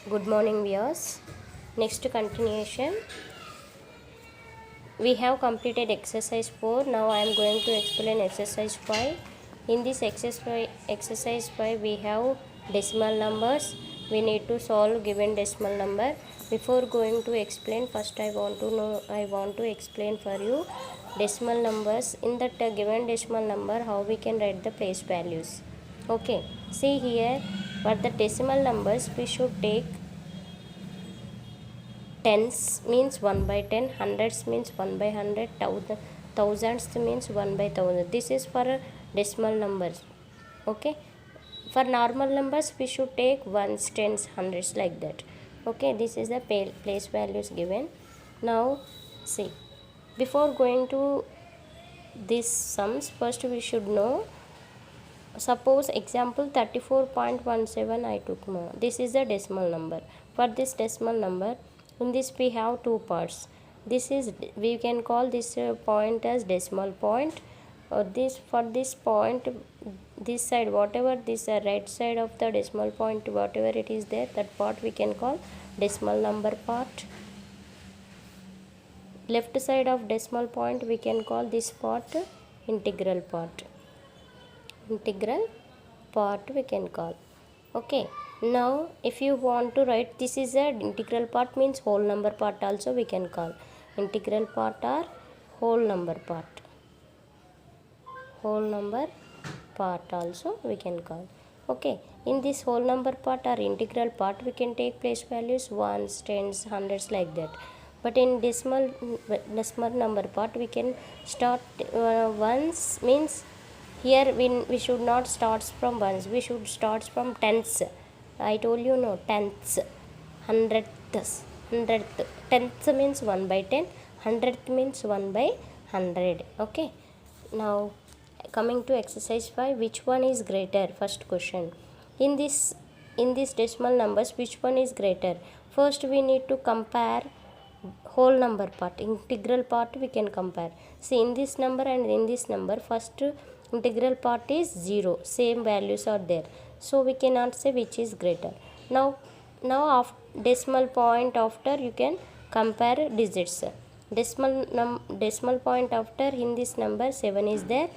Good morning, viewers. Next continuation. We have completed exercise 4. Now I am going to explain exercise 5. In this exercise 5, we have decimal numbers. We need to solve given decimal number. Before going to explain, first I want to explain for you decimal numbers. In that given decimal number, how we can write the place values. Okay. See here, for the decimal numbers, we should take tens means 1 by 10, hundreds means 1 by 100, thousands means 1 by 1000. This is for decimal numbers. Okay. For normal numbers, we should take ones, tens, hundreds like that. Okay. This is the place values given. Now, see. Before going to these sums, first we should know. Suppose example 34.17 I took now. This is the decimal number. For this decimal number, in this we have two parts. This is, we can call this point as decimal point. This for this point, this side, whatever this right side of the decimal point, whatever it is there, that part we can call decimal number part. Left side of decimal point, we can call this part integral part. Integral part we can call. Okay. Now if you want to write, this is a integral part means whole number part also we can call. Integral part or whole number part. Whole number part also we can call. Okay. In this whole number part or integral part, we can take place values ones, tens, hundreds like that. But in decimal number part, we can start ones means here we should not start from ones, we should start from tenths. I told you no, tenths, hundredths, tenth means 1 by 10, hundredth means 1 by 100. Okay. Now coming to exercise 5, which one is greater? First question. In this decimal numbers, which one is greater? First we need to compare whole number part. Integral part we can compare. See, in this number and in this number, first integral part is 0, same values are there, so we cannot say which is greater. Now of decimal point after, you can compare digits. Decimal point after, in this number 7 is there,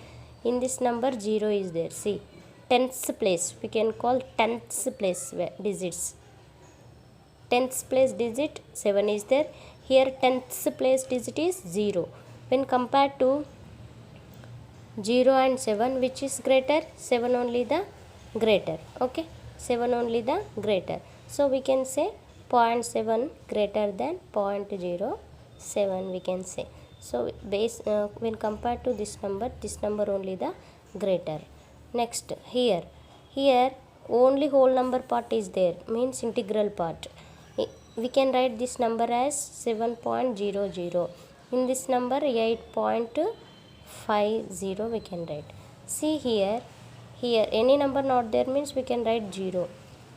in this number 0 is there. See, tenths place we can call tenths place digits. Tenths place digit 7 is there. Here tenths place digit is 0. When compared to 0 and 7, which is greater? 7 only the greater. Okay. 7 only the greater. So we can say 0.7 greater than 0.07 we can say. So when compared to this number only the greater. Next, here only whole number part is there, means integral part. We can write this number as 7.00. In this number 8.50 we can write. See here any number not there means we can write 0.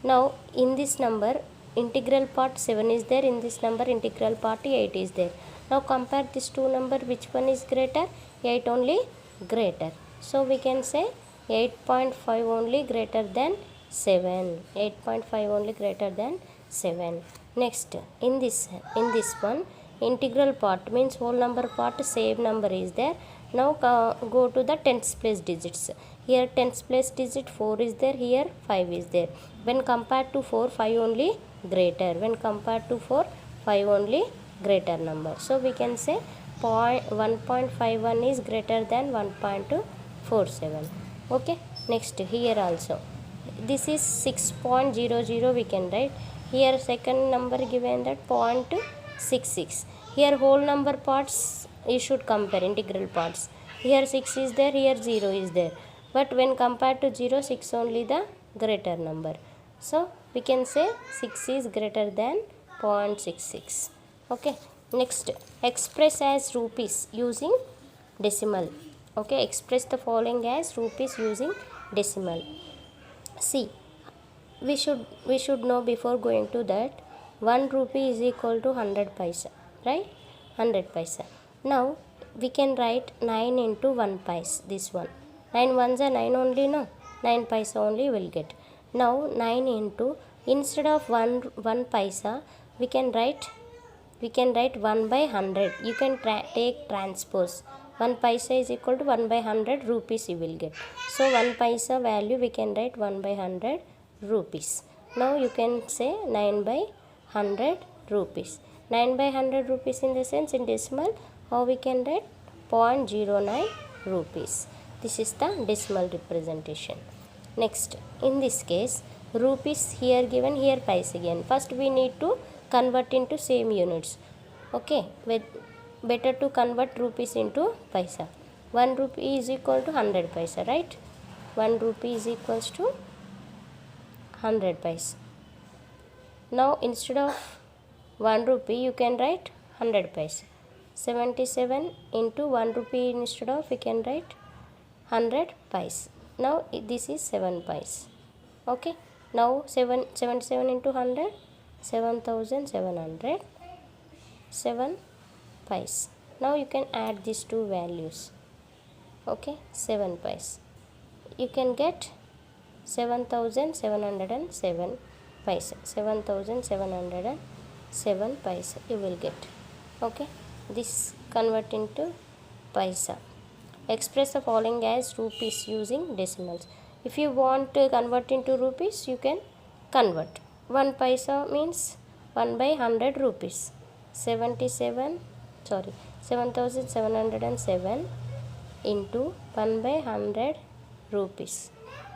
Now in this number integral part 7 is there, in this number integral part 8 is there. Now compare these two number, which one is greater? 8 only greater. So we can say 8.5 only greater than 7. 8.5 only greater than 7. Next, in this one, integral part means whole number part, same number is there. Now go to the tens place digits. Here tens place digit 4 is there, here 5 is there. When compared to 4, 5 only greater. When compared to 4, 5 only greater number. So we can say 1.51 is greater than 1.47. Okay. Next, here also, this is 6.00 we can write. Here second number given that 0.66. Here whole number parts you should compare, integral parts. Here 6 is there, here 0 is there. But when compared to 0, 6 only the greater number. So we can say 6 is greater than 0.66. Okay. Next, express as rupees using decimal. Okay, express the following as rupees using decimal. See, we should know before going to that 1 rupee is equal to 100 paisa, right? 100 paisa. Now we can write 9 into 1 paisa, this one. 9 ones are 9 only, no? 9 paisa only will get. Now 9 into Instead of one paisa, we can write 1 by 100. You can take transpose. 1 paisa is equal to 1 by 100 rupees you will get. So 1 paisa value we can write 1 by 100 rupees. Now you can say 9 by 100 rupees. 9 by 100 rupees in the sense in decimal, how we can write 0.09 rupees. This is the decimal representation. Next, in this case, rupees here given, here paisa again. First we need to convert into same units. Okay, better to convert rupees into paisa. 1 rupee is equal to 100 paisa, right? 1 rupee is equals to 100 paisa. Now instead of 1 rupee you can write 100 paisa. 77 into 1 rupee, instead of we can write 100 paisa. Now this is 7 paisa. Okay, now 77 into 100, 7700, 7 paisa. Now you can add these two values. Okay, 7 paisa. You can get 7707 paisa. 7707 paisa you will get. Okay, this convert into paisa. Express the following as rupees using decimals. If you want to convert into rupees, you can convert. 1 paisa means 1 by 100 rupees. 7707 into 1 by 100 rupees.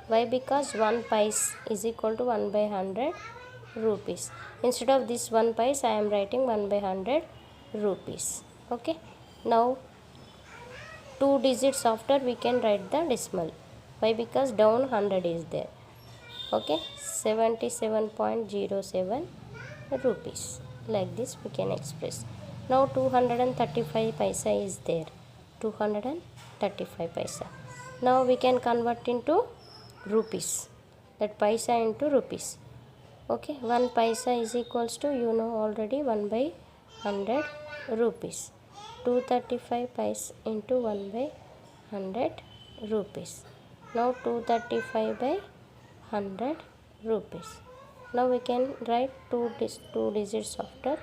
Why? Because 1 paisa is equal to 1 by 100 rupees. Instead of this 1 paisa, I am writing 1 by 100 rupees. Okay, now 2 digits after we can write the decimal. Why? Because down 100 is there. Okay, 77.07 rupees. Like this we can express. Now 235 paisa is there. 235 paisa. Now we can convert into rupees. That paisa into rupees. Okay, 1 paisa is equals to, you know already, 1 by 100 rupees. 235 paisa into 1 by 100 rupees. Now 235 by 100 rupees. Now we can write two digits after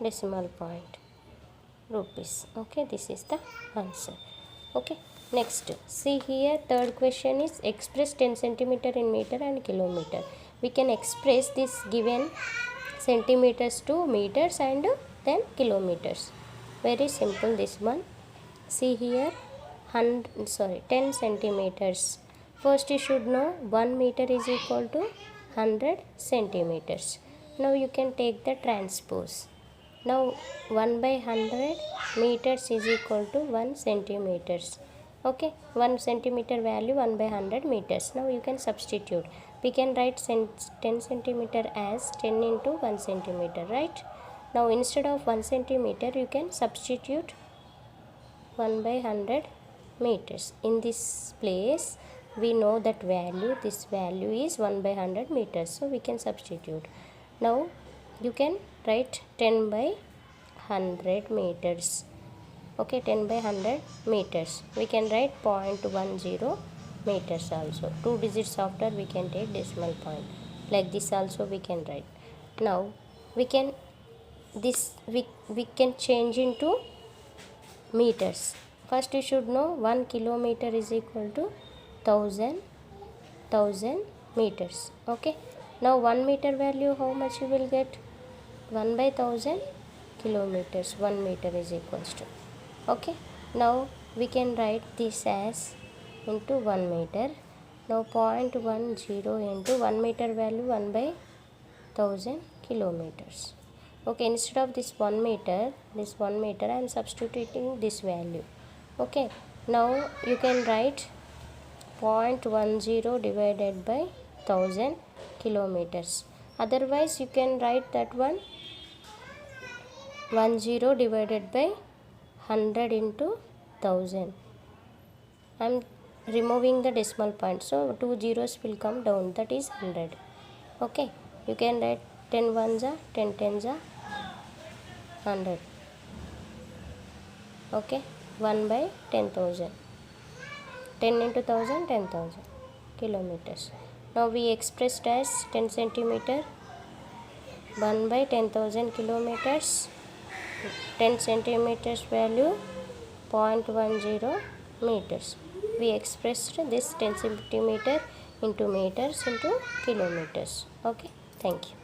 decimal point, rupees. Okay, this is the answer. Okay, next, see here, third question is express 10 centimeter in meter and kilometer. We can express this given centimeters to meters and then kilometers. Very simple this one. See here, 10 centimeters. First you should know 1 meter is equal to 100 centimeters. Now you can take the transpose. Now 1 by 100 meters is equal to 1 centimeters. Okay, 1 centimeter value 1 by 100 meters. Now you can substitute. We can write 10 centimeter as 10 into 1 centimeter, right? Now instead of 1 centimeter you can substitute 1 by 100 meters. In this place we know that value, this value is 1 by 100 meters, so we can substitute. Now you can write 10 by 100 meters. Okay, 10 by 100 meters. We can write 0.10 meters also. 2 digits after we can take decimal point. Like this also we can write. Now we can change into meters. First you should know 1 kilometer is equal to 1000 meters. Okay, now 1 meter value how much you will get? 1 by 1000 kilometers. 1 meter is equals to. Okay, now we can write this as into 1 meter. Now 0.10 into 1 meter value 1 by 1000 kilometers. Okay, instead of this 1 meter I am substituting this value. Okay, now you can write 0.10 divided by 1000 kilometers. Otherwise you can write that one 10 divided by 100 into 1000. I am removing the decimal point, so 2 zeros will come down, that is 100. Okay, you can write 10 ones are 10 tens are 100. Okay, 1 by 10,000. 10 into 1000, 10,000 kilometers. Now we expressed as 10 centimeter 1 by 10,000 kilometers. 10 centimeters value 0.10 meters. We expressed this 10 centimeter into meters into kilometers. Okay, thank you.